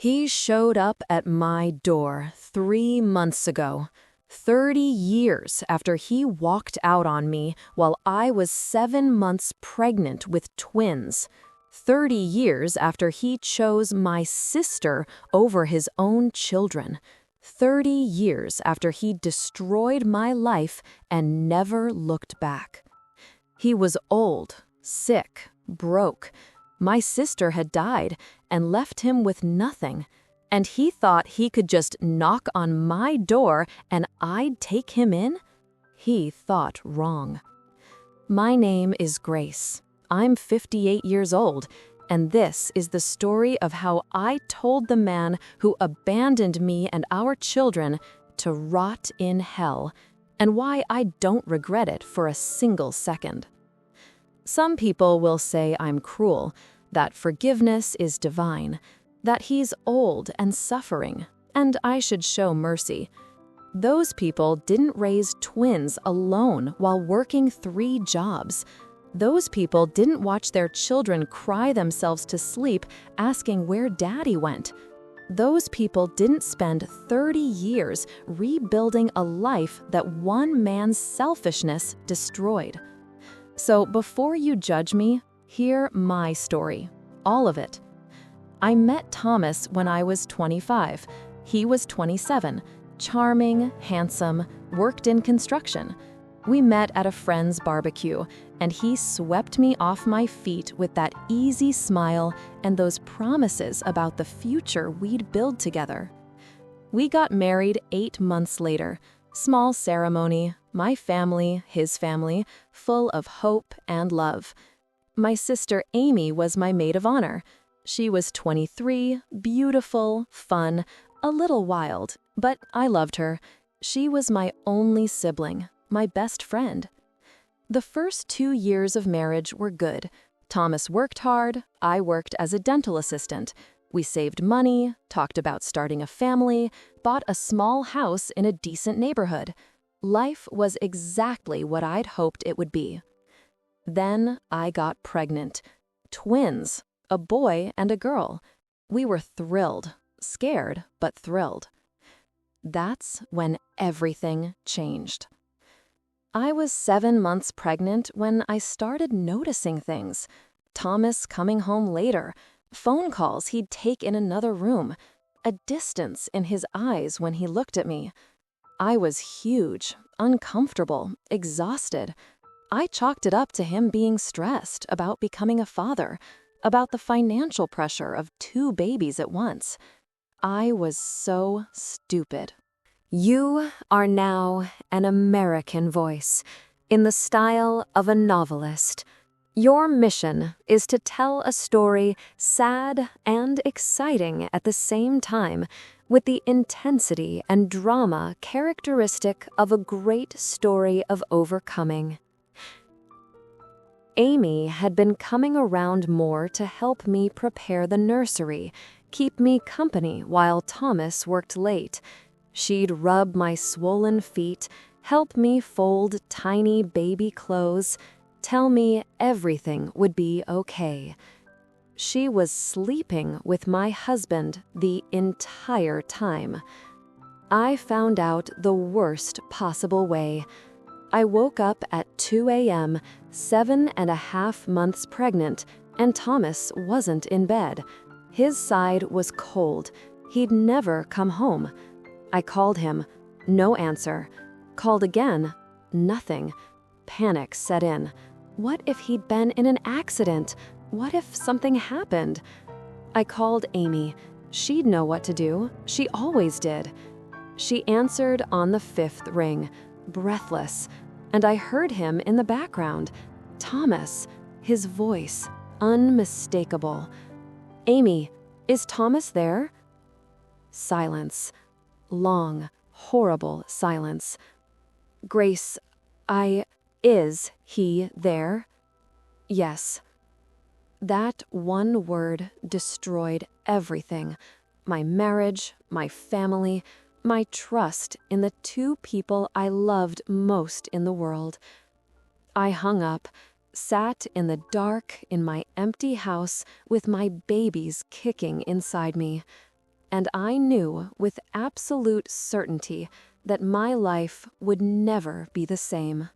He showed up at my door 3 months ago, 30 years after he walked out on me while I was 7 months pregnant with twins. 30 years after he chose my sister over his own children. 30 years after he destroyed my life and never looked back. He was old, sick, broke. My sister had died and left him with nothing, and he thought he could just knock on my door and I'd take him in? He thought wrong. My name is Grace. I'm 58 years old, and this is the story of how I told the man who abandoned me and our children to rot in hell, and why I don't regret it for a single second. Some people will say I'm cruel, that forgiveness is divine, that he's old and suffering, and I should show mercy. Those people didn't raise twins alone while working 3 jobs. Those people didn't watch their children cry themselves to sleep asking where daddy went. Those people didn't spend 30 years rebuilding a life that one man's selfishness destroyed. So before you judge me, hear my story, all of it. I met Thomas when I was 25. He was 27, charming, handsome, worked in construction. We met at a friend's barbecue, and he swept me off my feet with that easy smile and those promises about the future we'd build together. We got married 8 months later. Small ceremony, my family, his family, full of hope and love. My sister Amy was my maid of honor. She was 23, beautiful, fun, a little wild, but I loved her. She was my only sibling, my best friend. The first 2 years of marriage were good. Thomas worked hard, I worked as a dental assistant. We saved money, talked about starting a family, bought a small house in a decent neighborhood. Life was exactly what I'd hoped it would be. Then I got pregnant. Twins, a boy and a girl. We were thrilled, scared, but thrilled. That's when everything changed. I was 7 months pregnant when I started noticing things. Thomas coming home later, phone calls he'd take in another room, a distance in his eyes when he looked at me. I was huge, uncomfortable, exhausted. I chalked it up to him being stressed about becoming a father, about the financial pressure of 2 babies at once. I was so stupid. You are now an American voice, in the style of a novelist. Your mission is to tell a story sad and exciting at the same time, with the intensity and drama characteristic of a great story of overcoming. Amy had been coming around more to help me prepare the nursery, keep me company while Thomas worked late. She'd rub my swollen feet, help me fold tiny baby clothes, tell me everything would be okay. She was sleeping with my husband the entire time. I found out the worst possible way. I woke up at 2 a.m., 7.5 months pregnant, and Thomas wasn't in bed. His side was cold. He'd never come home. I called him. No answer. Called again. Nothing. Panic set in. What if he'd been in an accident? What if something happened? I called Amy. She'd know what to do. She always did. She answered on the 5th ring, breathless, and I heard him in the background. Thomas. His voice. Unmistakable. Amy, is Thomas there? Silence. Long, horrible silence. Grace, is he there? Yes. That one word destroyed everything. My marriage, my family, my trust in the 2 people I loved most in the world. I hung up, sat in the dark in my empty house with my babies kicking inside me. and I knew with absolute certainty that my life would never be the same.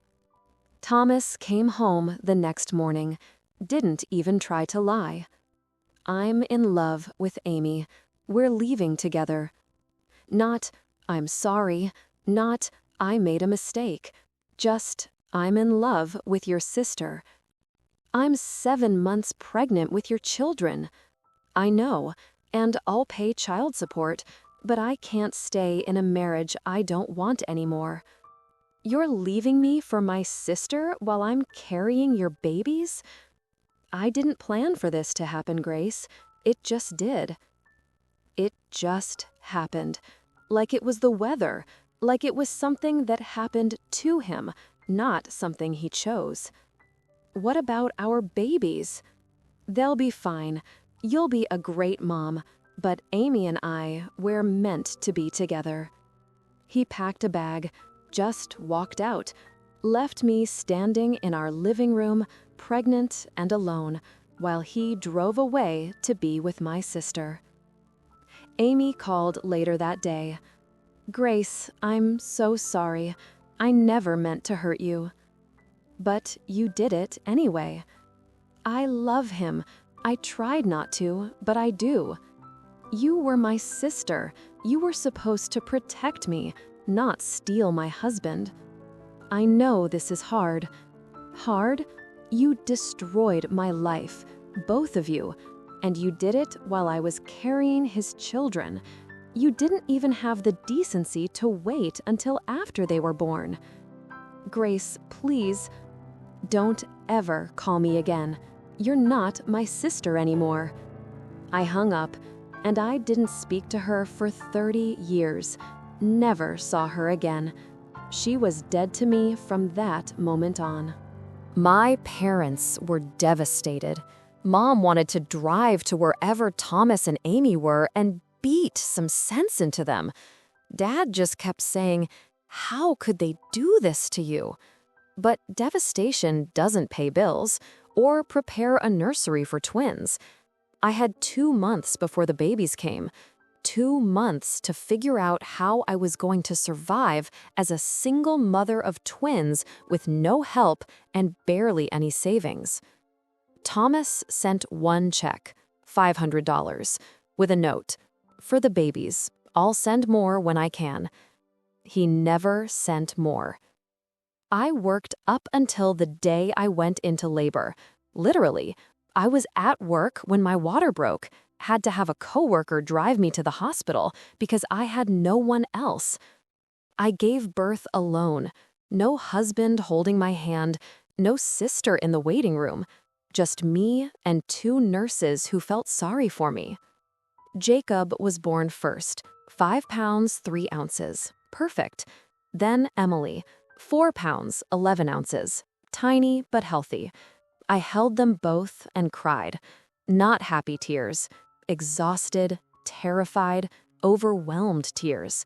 Thomas came home the next morning, didn't even try to lie. "I'm in love with Amy. We're leaving together." Not, "I'm sorry," not, "I made a mistake," just, "I'm in love with your sister." "I'm 7 months pregnant with your children." "I know, and I'll pay child support, but I can't stay in a marriage I don't want anymore." "You're leaving me for my sister while I'm carrying your babies?" "I didn't plan for this to happen, Grace. It just did." It just happened. Like it was the weather, like it was something that happened to him, not something he chose. "What about our babies?" "They'll be fine. You'll be a great mom, but Amy and we're meant to be together." He packed a bag, just walked out, left me standing in our living room, pregnant and alone, while he drove away to be with my sister. Amy called later that day. "Grace, I'm so sorry. I never meant to hurt you." "But you did it anyway." "I love him. I tried not to, but I do." "You were my sister. You were supposed to protect me, not steal my husband." "I know this is hard." "Hard? You destroyed my life, both of you, and you did it while I was carrying his children. You didn't even have the decency to wait until after they were born." "Grace, please, don't ever call me again. You're not my sister anymore." I hung up, and I didn't speak to her for 30 years, never saw her again. She was dead to me from that moment on. My parents were devastated. Mom wanted to drive to wherever Thomas and Amy were and beat some sense into them. Dad just kept saying, "How could they do this to you?" But devastation doesn't pay bills or prepare a nursery for twins. I had 2 months before the babies came. 2 months to figure out how I was going to survive as a single mother of twins with no help and barely any savings. Thomas sent one check, $500, with a note, "For the babies. I'll send more when I can." He never sent more. I worked up until the day I went into labor. Literally, I was at work when my water broke, had to have a coworker drive me to the hospital because I had no one else. I gave birth alone, no husband holding my hand, no sister in the waiting room, just me and 2 nurses who felt sorry for me. Jacob was born first, 5 pounds, 3 ounces. Perfect. Then Emily, 4 pounds, 11 ounces. Tiny but healthy. I held them both and cried. Not happy tears. Exhausted, terrified, overwhelmed tears.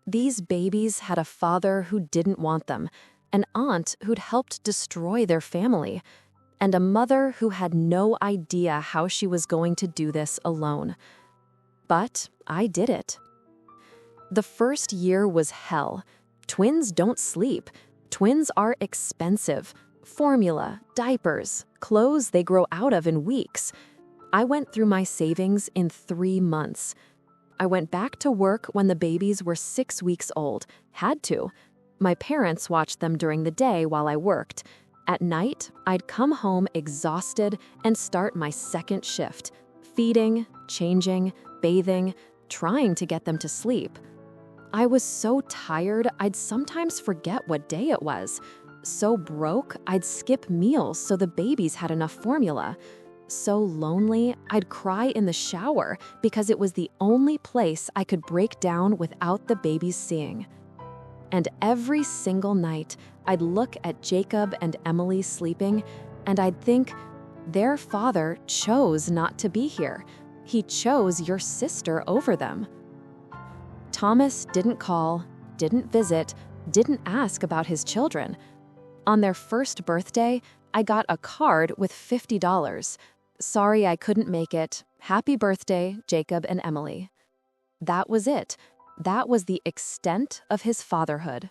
These babies had a father who didn't want them, an aunt who'd helped destroy their family, and a mother who had no idea how she was going to do this alone. But I did it. The first year was hell. Twins don't sleep. Twins are expensive. Formula, diapers, clothes they grow out of in weeks. I went through my savings in 3 months. I went back to work when the babies were 6 weeks old. Had to. My parents watched them during the day while I worked. At night, I'd come home exhausted and start my second shift, feeding, changing, bathing, trying to get them to sleep. I was so tired, I'd sometimes forget what day it was. So broke, I'd skip meals so the babies had enough formula. So lonely, I'd cry in the shower because it was the only place I could break down without the babies seeing. And every single night, I'd look at Jacob and Emily sleeping, and I'd think, their father chose not to be here. He chose your sister over them. Thomas didn't call, didn't visit, didn't ask about his children. On their first birthday, I got a card with $50. "Sorry I couldn't make it. Happy birthday, Jacob and Emily." That was it. That was the extent of his fatherhood.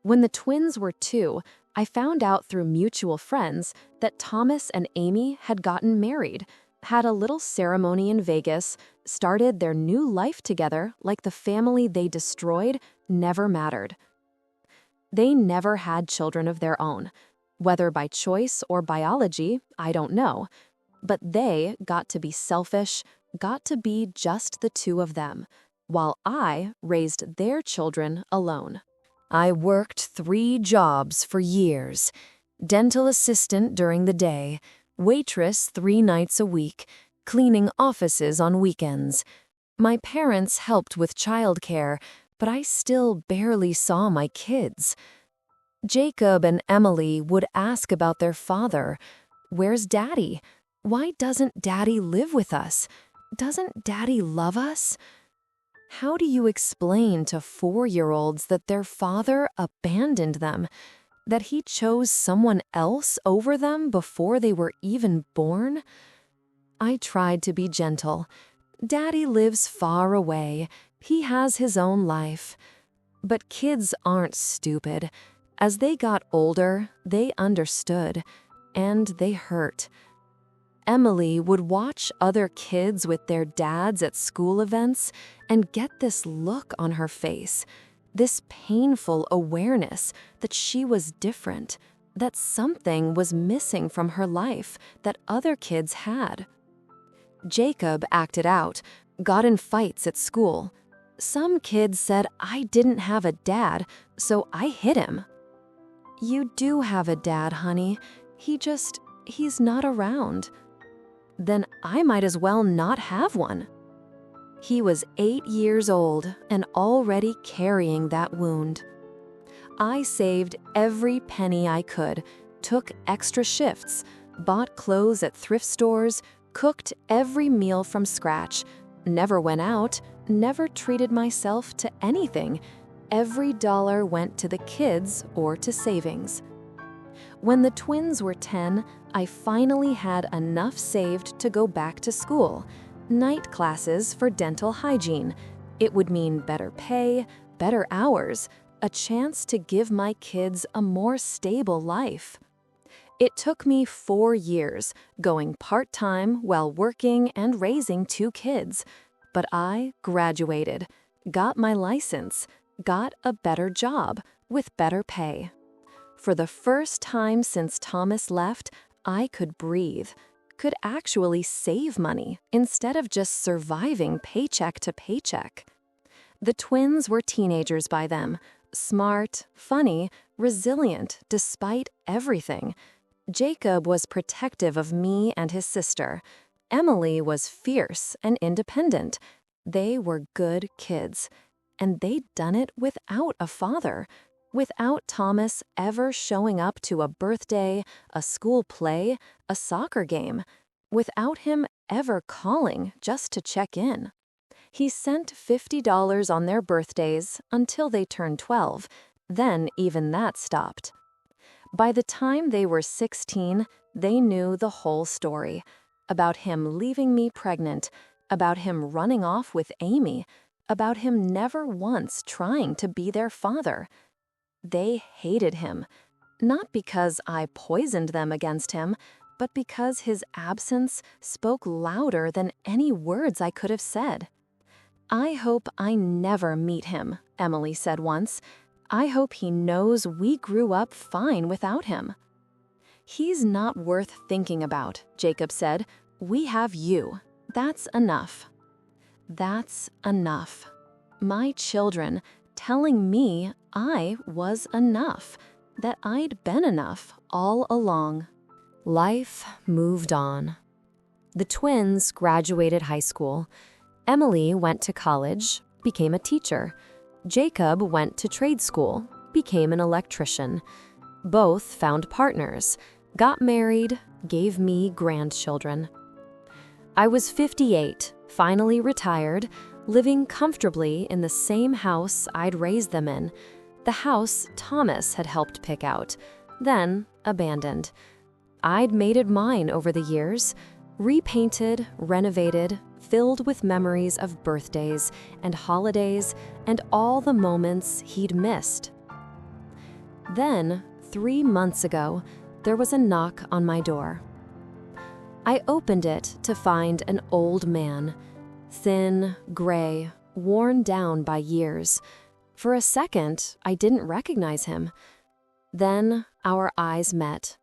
When the twins were 2, I found out through mutual friends that Thomas and Amy had gotten married, had a little ceremony in Vegas, started their new life together like the family they destroyed never mattered. They never had children of their own. Whether by choice or biology, I don't know. But they got to be selfish, got to be just the 2 of them, while I raised their children alone. I worked 3 jobs for years. Dental assistant during the day, waitress 3 nights a week, cleaning offices on weekends. My parents helped with childcare, but I still barely saw my kids. Jacob and Emily would ask about their father. Where's Daddy? Why doesn't Daddy live with us? Doesn't Daddy love us? How do you explain to 4-year-olds that their father abandoned them, that he chose someone else over them before they were even born? I tried to be gentle. Daddy lives far away. He has his own life. But kids aren't stupid. As they got older, they understood, and they hurt. Emily would watch other kids with their dads at school events and get this look on her face, this painful awareness that she was different, that something was missing from her life that other kids had. Jacob acted out, got in fights at school. Some kids said I didn't have a dad, so I hit him. You do have a dad, honey. He's not around. Then I might as well not have one. He was 8 years old and already carrying that wound. I saved every penny I could, took extra shifts, bought clothes at thrift stores, cooked every meal from scratch, never went out, never treated myself to anything. Every dollar went to the kids or to savings. When the twins were 10, I finally had enough saved to go back to school. Night classes for dental hygiene. It would mean better pay, better hours, a chance to give my kids a more stable life. It took me 4 years, going part-time while working and raising 2 kids. But I graduated, got my license, got a better job with better pay. For the first time since Thomas left, I could breathe, could actually save money instead of just surviving paycheck to paycheck. The twins were teenagers by then, smart, funny, resilient despite everything. Jacob was protective of me and his sister. Emily was fierce and independent. They were good kids, and they'd done it without a father. Without Thomas ever showing up to a birthday, a school play, a soccer game. Without him ever calling just to check in. He sent $50 on their birthdays until they turned 12. Then even that stopped. By the time they were 16, they knew the whole story. About him leaving me pregnant, about him running off with Amy, about him never once trying to be their father. They hated him, not because I poisoned them against him, but because his absence spoke louder than any words I could have said. I hope I never meet him, Emily said once. I hope he knows we grew up fine without him. He's not worth thinking about, Jacob said. We have you. That's enough. That's enough. My children telling me I was enough, that I'd been enough all along. Life moved on. The twins graduated high school. Emily went to college, became a teacher. Jacob went to trade school, became an electrician. Both found partners, got married, gave me grandchildren. I was 58, finally retired, living comfortably in the same house I'd raised them in, the house Thomas had helped pick out, then abandoned. I'd made it mine over the years. Repainted, renovated, filled with memories of birthdays and holidays and all the moments he'd missed. Then, 3 months ago, there was a knock on my door. I opened it to find an old man, thin, gray, worn down by years. For a second, I didn't recognize him. Then our eyes met.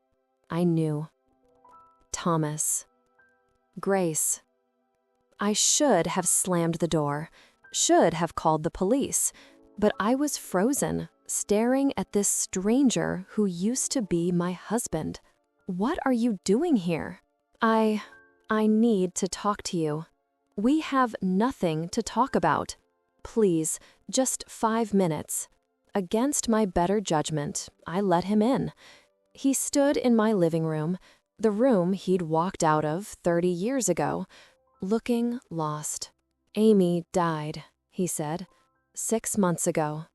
I knew. Thomas. Grace. I should have slammed the door, should have called the police, but I was frozen, staring at this stranger who used to be my husband. What are you doing here? I need to talk to you. We have nothing to talk about. Please, just 5 minutes. Against my better judgment, I let him in. He stood in my living room, the room he'd walked out of 30 years ago, looking lost. Amy died, he said, 6 months ago.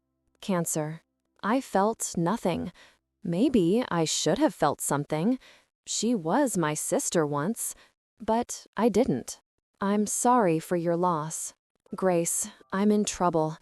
Cancer. I felt nothing. Maybe I should have felt something. She was my sister once, but I didn't. I'm sorry for your loss. Grace, I'm in trouble.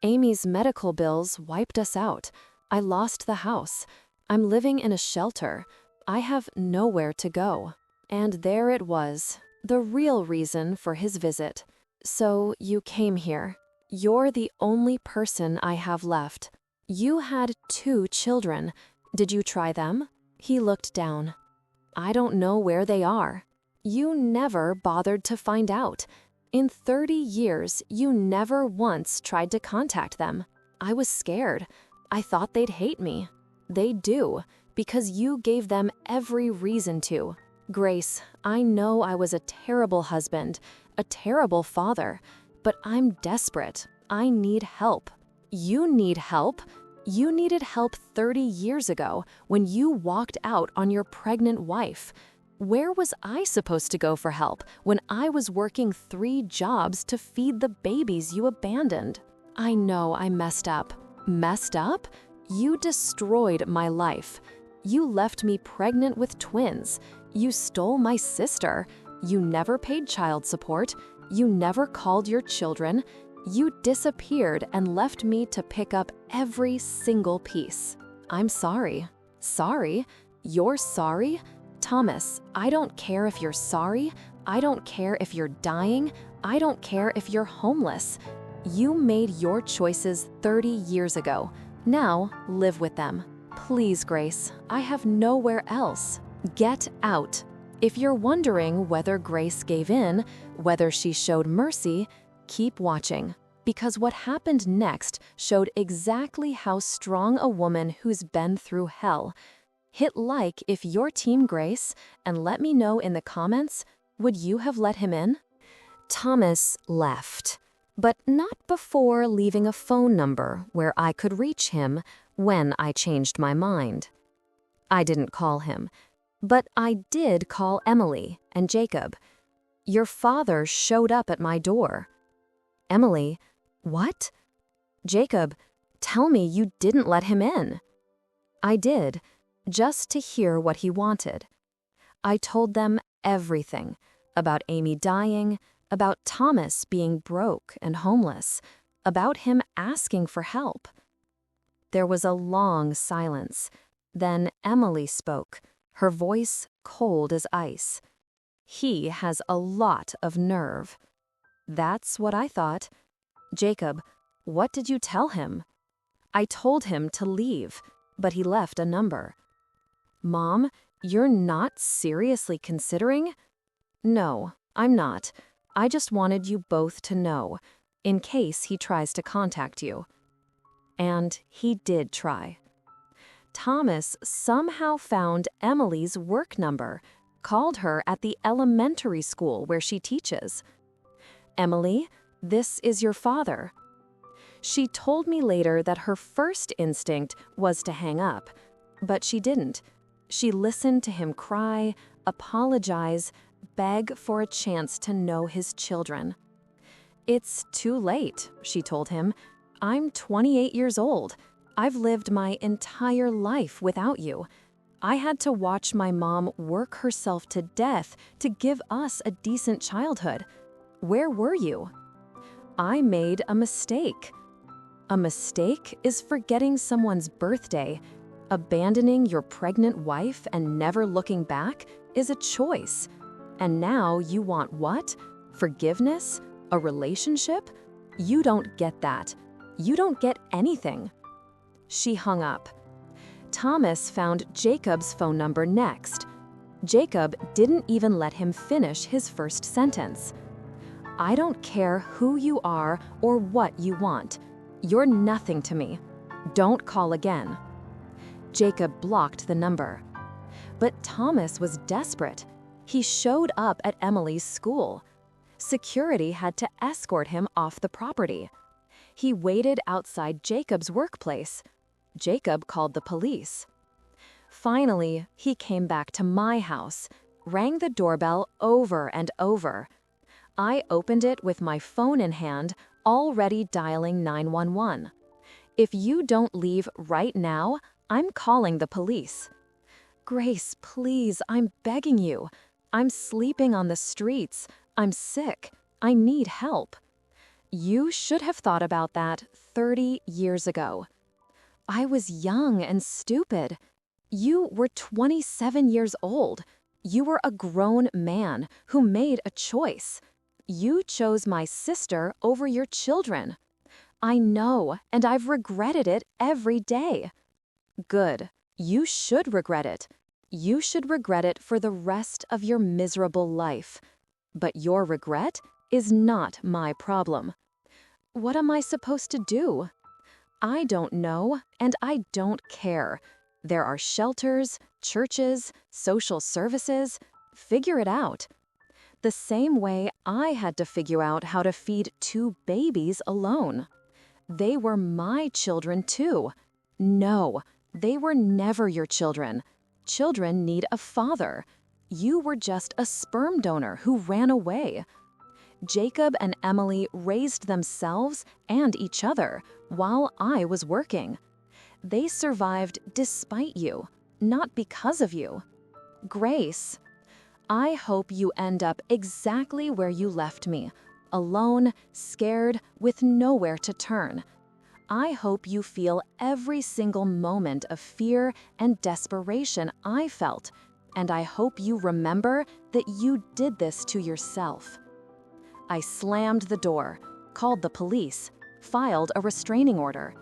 Amy's medical bills wiped us out. I lost the house. I'm living in a shelter. I have nowhere to go. And there it was, the real reason for his visit. So you came here. You're the only person I have left. You had 2 children. Did you try them? He looked down. I don't know where they are. You never bothered to find out. In 30 years, you never once tried to contact them. I was scared. I thought they'd hate me. They do, because you gave them every reason to. Grace, I know I was a terrible husband, a terrible father, but I'm desperate. I need help. You need help. You needed help 30 years ago when you walked out on your pregnant wife. Where was I supposed to go for help when I was working 3 jobs to feed the babies you abandoned? I know I messed up. Messed up? You destroyed my life. You left me pregnant with twins. You stole my sister. You never paid child support. You never called your children. You disappeared and left me to pick up every single piece. I'm sorry. Sorry? You're sorry? Thomas, I don't care if you're sorry. I don't care if you're dying. I don't care if you're homeless. You made your choices 30 years ago. Now, live with them. Please, Grace, I have nowhere else. Get out. If you're wondering whether Grace gave in, whether she showed mercy, keep watching. Because what happened next showed exactly how strong a woman who's been through hell. Hit like if you're Team Grace, and let me know in the comments, would you have let him in? Thomas left, but not before leaving a phone number where I could reach him when I changed my mind. I didn't call him, but I did call Emily and Jacob. Your father showed up at my door. Emily, what? Jacob, tell me you didn't let him in. I did, just to hear what he wanted. I told them everything about Amy dying, about Thomas being broke and homeless, about him asking for help. There was a long silence. Then Emily spoke, her voice cold as ice. He has a lot of nerve. That's what I thought. Jacob, what did you tell him? I told him to leave, but he left a number. Mom, you're not seriously considering? No, I'm not. I just wanted you both to know, in case he tries to contact you. And he did try. Thomas somehow found Emily's work number, called her at the elementary school where she teaches. Emily, this is your father. She told me later that her first instinct was to hang up, but she didn't. She listened to him cry, apologize, beg for a chance to know his children. It's too late, she told him. I'm 28 years old. I've lived my entire life without you. I had to watch my mom work herself to death to give us a decent childhood. Where were you? I made a mistake. A mistake is forgetting someone's birthday. Abandoning your pregnant wife and never looking back is a choice. And now you want what? Forgiveness? A relationship? You don't get that. You don't get anything. She hung up. Thomas found Jacob's phone number next. Jacob didn't even let him finish his first sentence. I don't care who you are or what you want. You're nothing to me. Don't call again. Jacob blocked the number. But Thomas was desperate. He showed up at Emily's school. Security had to escort him off the property. He waited outside Jacob's workplace. Jacob called the police. Finally, he came back to my house, rang the doorbell over and over. I opened it with my phone in hand, already dialing 911. If you don't leave right now, I'm calling the police. Grace, please, I'm begging you. I'm sleeping on the streets. I'm sick. I need help. You should have thought about that 30 years ago. I was young and stupid. You were 27 years old. You were a grown man who made a choice. You chose my sister over your children. I know, and I've regretted it every day. Good. You should regret it. You should regret it for the rest of your miserable life. But your regret is not my problem. What am I supposed to do? I don't know, and I don't care. There are shelters, churches, social services. Figure it out. The same way I had to figure out how to feed 2 babies alone. They were my children too. No, they were never your children. Children need a father. You were just a sperm donor who ran away. Jacob and Emily raised themselves and each other while I was working. They survived despite you, not because of you. Grace, I hope you end up exactly where you left me, alone, scared, with nowhere to turn. I hope you feel every single moment of fear and desperation I felt, and I hope you remember that you did this to yourself. I slammed the door, called the police, filed a restraining order.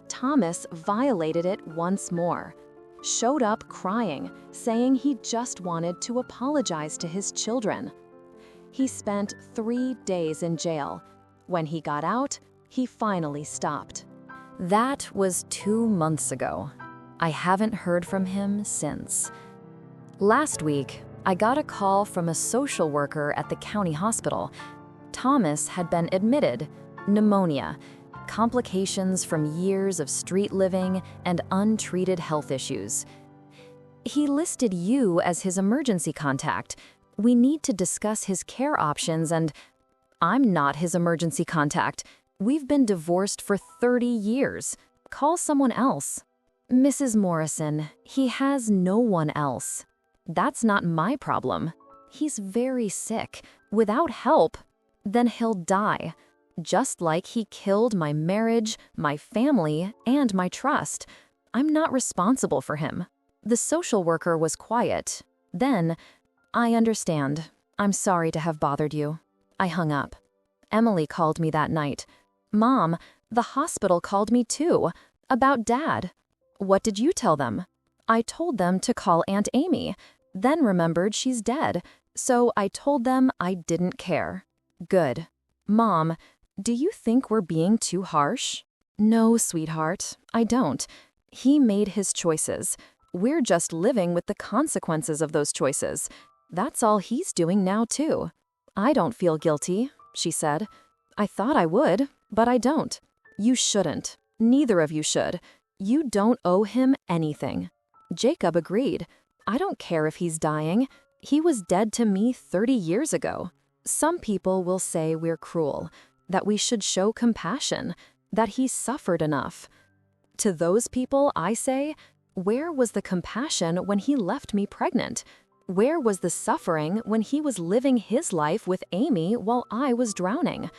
Thomas violated it once more, showed up crying, saying he just wanted to apologize to his children. He spent 3 days in jail. When he got out, he finally stopped. That was 2 months ago. I haven't heard from him since. Last week, I got a call from a social worker at the county hospital. Thomas had been admitted, pneumonia, complications from years of street living and untreated health issues. He listed you as his emergency contact. We need to discuss his care options and I'm not his emergency contact. We've been divorced for 30 years. Call someone else. Mrs. Morrison, he has no one else. That's not my problem. He's very sick. Without help, then he'll die. Just like he killed my marriage, my family, and my trust. I'm not responsible for him. The social worker was quiet. Then, I understand. I'm sorry to have bothered you. I hung up. Emily called me that night. Mom, the hospital called me too, about Dad. What did you tell them? I told them to call Aunt Amy, then remembered she's dead, so I told them I didn't care. Good. Mom, do you think we're being too harsh? No, sweetheart, I don't. He made his choices. We're just living with the consequences of those choices. That's all he's doing now, too. I don't feel guilty, she said. I thought I would, but I don't. You shouldn't. Neither of you should. You don't owe him anything. Jacob agreed. I don't care if he's dying. He was dead to me 30 years ago. Some people will say we're cruel, that we should show compassion, that he suffered enough. To those people, I say, Where was the compassion when he left me pregnant? Where was the suffering when he was living his life with Amy while I was drowning?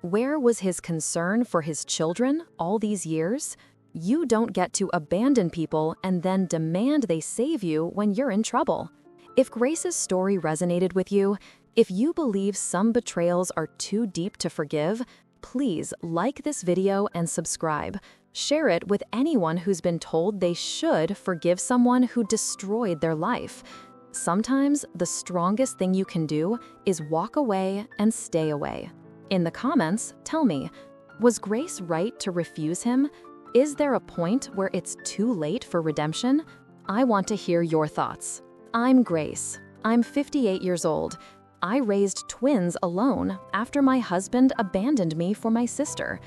Where was his concern for his children all these years? You don't get to abandon people and then demand they save you when you're in trouble. If Grace's story resonated with you, if you believe some betrayals are too deep to forgive, please like this video and subscribe. Share it with anyone who's been told they should forgive someone who destroyed their life. Sometimes the strongest thing you can do is walk away and stay away. In the comments, tell me, was Grace right to refuse him? Is there a point where it's too late for redemption? I want to hear your thoughts. I'm Grace. I'm 58 years old. I raised twins alone after my husband abandoned me for my sister.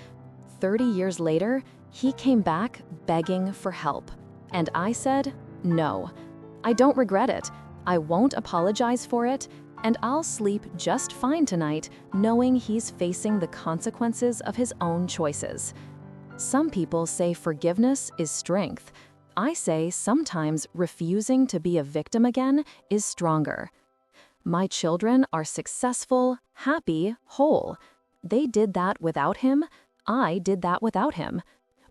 30 years later, he came back begging for help. And I said, no. I don't regret it. I won't apologize for it. And I'll sleep just fine tonight, knowing he's facing the consequences of his own choices. Some people say forgiveness is strength. I say sometimes refusing to be a victim again is stronger. My children are successful, happy, whole. They did that without him. I did that without him.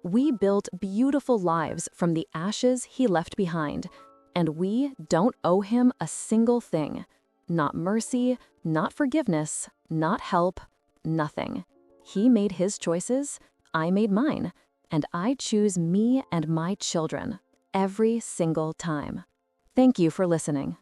We built beautiful lives from the ashes he left behind, and we don't owe him a single thing. Not mercy, not forgiveness, not help, nothing. He made his choices, I made mine, and I choose me and my children every single time. Thank you for listening.